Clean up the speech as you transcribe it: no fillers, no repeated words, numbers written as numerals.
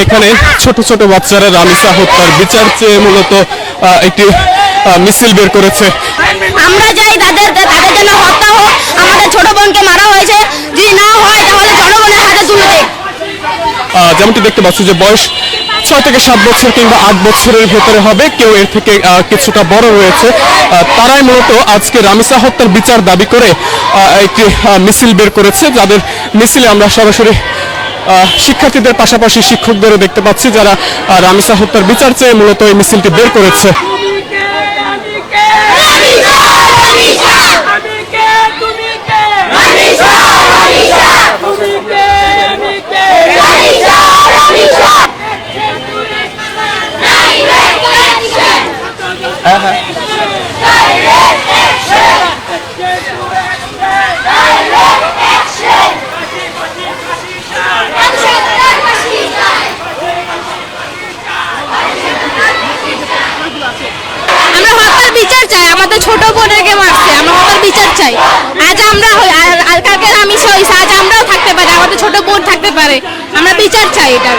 এখানে ছোট ছোট বাচ্চারা রামিসা হত্যার বিচার চেয়ে মূলত একটি মিছিল বের করেছে। আমরা চাই তাদের জন্য হত্যা হোক। আমাদের ছোট বোনকে মারা হয়েছে, যদি না হয় তাহলে জনগণের হাতে তুলে দেয়। যেমনটি দেখতে পাচ্ছি যে বয়স 6 থেকে 7 বছর কিংবা 8 বছরের ভেতরে হবে, কেউ এর থেকে কিছুটা বড় রয়েছে। তারাই মূলত আজকে রামিসা হত্যার বিচার দাবি করে একটি মিছিল বের করেছে, যাদের মিছিলে আমরা সরাসরি শিক্ষার্থীদের পাশাপাশি শিক্ষকদেরও দেখতে পাচ্ছি, যারা রামিসা হত্যার বিচার চেয়ে মূলত এই মিছিলটি বের করেছে। আমাদের ছোট বোনেরকে মারছে, আমরা হত্যার বিচার চাই। আজ আমরা কালকে রামিসা হইছে, আজ আমরাও থাকতে পারি, আমাদের ছোট বোন থাকতে পারে, আমরা বিচার চাই এটা।